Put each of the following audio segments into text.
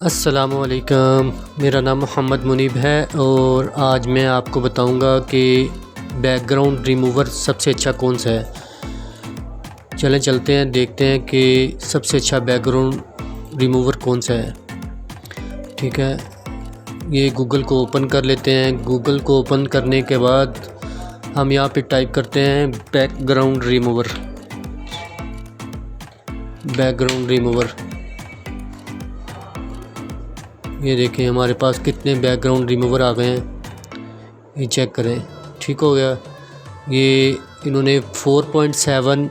अस्सलामुअलैकुम, मेरा नाम मोहम्मद मुनीब है और आज मैं आपको बताऊंगा कि बैकग्राउंड रिमूवर सबसे अच्छा कौन सा है। चलें चलते हैं, देखते हैं कि सबसे अच्छा बैकग्राउंड रिमूवर कौन सा है। ठीक है, ये गूगल को ओपन कर लेते हैं। गूगल को ओपन करने के बाद हम यहाँ पे टाइप करते हैं बैकग्राउंड रिमूवर। ये देखें हमारे पास कितने बैकग्राउंड रिमूवर आ गए हैं, ये चेक करें। ठीक हो गया। ये इन्होंने 4.7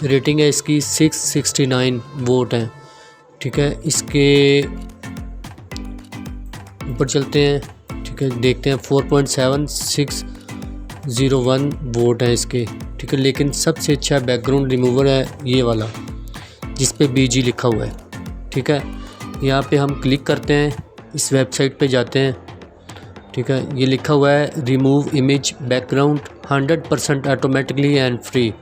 रेटिंग है इसकी, 669 वोट हैं। ठीक है, इसके ऊपर चलते हैं। ठीक है, देखते हैं 4.7601 वोट हैं इसके। ठीक है, लेकिन सबसे अच्छा बैकग्राउंड रिमूवर है ये वाला जिस पे BG लिखा हुआ है। ठीक है, यहाँ पे हम क्लिक करते हैं, इस वेबसाइट पे जाते हैं। ठीक है, ये लिखा हुआ है remove image background 100% automatically and free.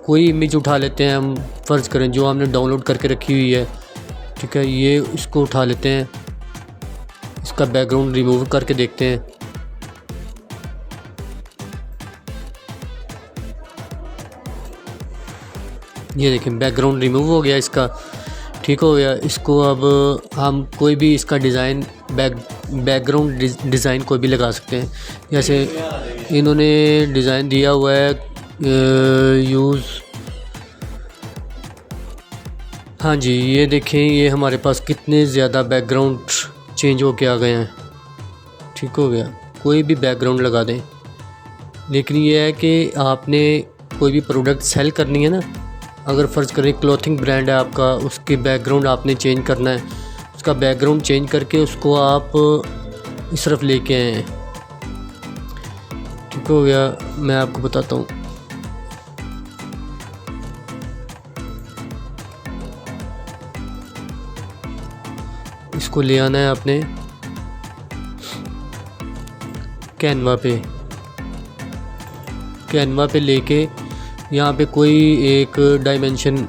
कोई इमेज उठा लेते हैं हम, फ़र्ज़ करें जो हमने डाउनलोड करके रखी हुई है। ठीक है, ये इसको उठा लेते हैं, इसका बैकग्राउंड रिमूव करके देखते हैं। ये देखें बैकग्राउंड रिमूव हो गया इसका। ठीक हो गया। इसको अब हम कोई भी इसका डिज़ाइन बैकग्राउंड डिज़ाइन कोई भी लगा सकते हैं। जैसे इन्होंने डिज़ाइन दिया हुआ है यूज़। हाँ जी, ये देखें, ये हमारे पास कितने ज़्यादा बैकग्राउंड चेंज होके आ गए हैं। ठीक हो गया, कोई भी बैकग्राउंड लगा दें। लेकिन ये है कि आपने कोई भी प्रोडक्ट सेल करनी है ना, अगर फ़र्ज़ करें क्लॉथिंग ब्रांड है आपका, उसके बैकग्राउंड आपने चेंज करना है, उसका बैकग्राउंड चेंज करके उसको आप इस तरफ लेके आए हैं। ठीक हो गया, मैं आपको बताता हूँ। इसको ले आना है आपने कैनवा पे लेके यहाँ पे कोई एक डायमेंशन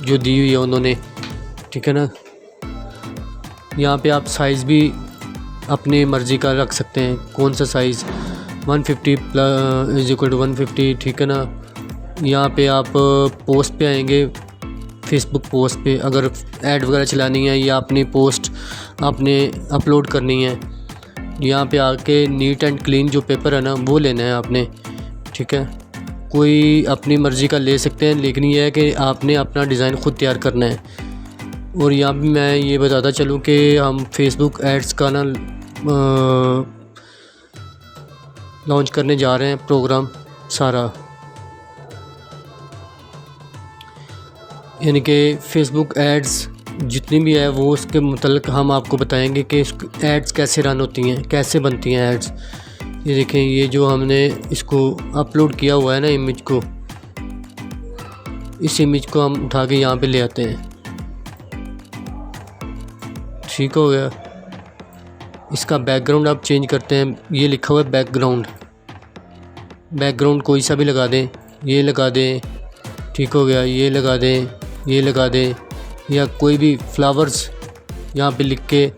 जो दी हुई है उन्होंने। ठीक है ना, यहाँ पे आप साइज़ भी अपनी मर्ज़ी का रख सकते हैं, कौन सा साइज़ 150 = 150। ठीक है ना, यहाँ पे आप पोस्ट पे आएंगे, फेसबुक पोस्ट पे अगर ऐड वगैरह चलानी है या अपनी पोस्ट आपने अपलोड करनी है, यहाँ पे आके नीट एंड क्लीन जो पेपर है ना वो लेना है आपने। ठीक है, कोई अपनी मर्ज़ी का ले सकते हैं, लेकिन यह है कि आपने अपना डिज़ाइन ख़ुद तैयार करना है। और यहाँ पे मैं ये बताता चलूँ कि हम फेसबुक एड्स का ना लॉन्च करने जा रहे हैं प्रोग्राम सारा, यानी कि फेसबुक एड्स जितनी भी है वो उसके मुतल्लिक़ हम आपको बताएंगे कि एड्स कैसे रन होती हैं, कैसे बनती हैं एड्स। ये देखें, ये जो हमने इसको अपलोड किया हुआ है ना इमेज को, इस इमेज को हम उठा के यहाँ पे ले आते हैं। ठीक हो गया। इसका बैकग्राउंड आप चेंज करते हैं। ये लिखा हुआ है बैकग्राउंड कोई सा भी लगा दें, ये लगा दें। ठीक हो गया, ये लगा दें, ये लगा दें, या कोई भी फ्लावर्स यहाँ पे लिख के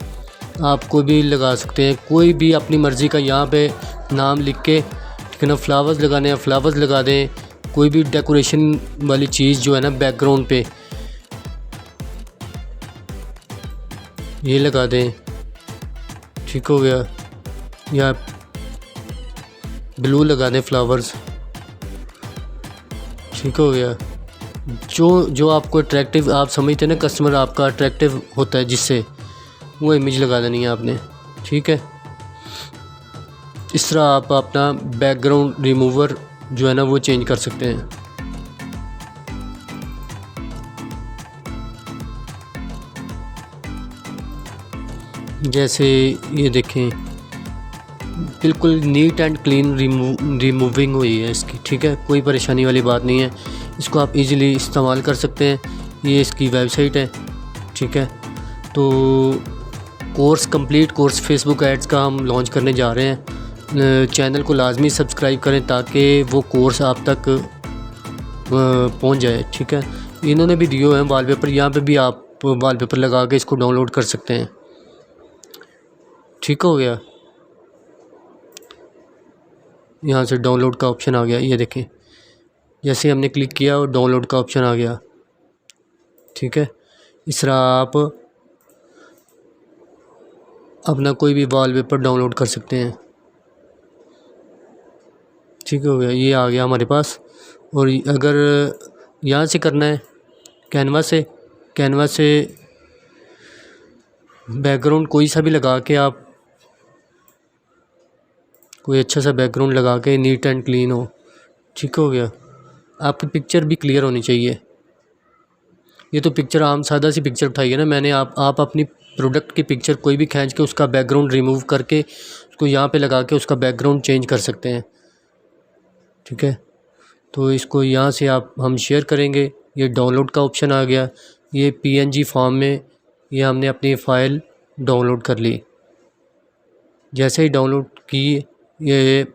आप कोई भी लगा सकते हैं, कोई भी अपनी मर्ज़ी का यहाँ पे नाम लिख के। ठीक है ना, फ्लावर्स लगाने हैं फ्लावर्स लगा दें, कोई भी डेकोरेशन वाली चीज़ जो है ना बैकग्राउंड पे ये लगा दें। ठीक हो गया, या ब्लू लगा दें फ्लावर्स। ठीक हो गया। जो आपको अट्रैक्टिव आप समझते हैं ना, कस्टमर आपका अट्रैक्टिव होता है जिससे वो इमेज लगा देनी है आपने। ठीक है, इस तरह आप अपना बैकग्राउंड रिमूवर जो है ना वो चेंज कर सकते हैं। जैसे ये देखें, बिल्कुल नीट एंड क्लीन रिमूविंग हुई है इसकी। ठीक है, कोई परेशानी वाली बात नहीं है, इसको आप इजीली इस्तेमाल कर सकते हैं। ये इसकी वेबसाइट है। ठीक है, तो कंप्लीट कोर्स फेसबुक एड्स का हम लॉन्च करने जा रहे हैं। चैनल को लाजमी सब्सक्राइब करें ताकि वो कोर्स आप तक पहुंच जाए। ठीक है, इन्होंने भी दिए हैं वॉलपेपर, यहाँ पे भी आप वॉलपेपर लगा के इसको डाउनलोड कर सकते हैं। ठीक हो गया, यहाँ से डाउनलोड का ऑप्शन आ गया, ये देखें जैसे हमने क्लिक किया और डाउनलोड का ऑप्शन आ गया। ठीक है, इस तरह आप अपना कोई भी वॉलपेपर डाउनलोड कर सकते हैं। ठीक हो गया, ये आ गया हमारे पास। और अगर यहाँ से करना है कैनवा से बैकग्राउंड कोई सा भी लगा के, आप कोई अच्छा सा बैकग्राउंड लगा के नीट एंड क्लीन हो। ठीक हो गया, आपकी पिक्चर भी क्लियर होनी चाहिए। ये तो पिक्चर आम सादा सी पिक्चर उठाई है ना मैंने। आप अपनी प्रोडक्ट की पिक्चर कोई भी खींच के उसका बैकग्राउंड रिमूव करके उसको यहाँ पे लगा के उसका बैकग्राउंड चेंज कर सकते हैं। ठीक है, तो इसको यहाँ से हम शेयर करेंगे। ये डाउनलोड का ऑप्शन आ गया, ये PNG फॉर्म में ये हमने अपनी फ़ाइल डाउनलोड कर ली। जैसे ही डाउनलोड की ये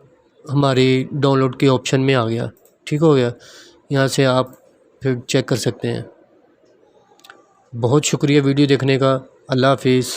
हमारी डाउनलोड के ऑप्शन में आ गया। ठीक हो गया, यहाँ से आप फिर चेक कर सकते हैं। बहुत शुक्रिया वीडियो देखने का। अल्लाह हाफिज़।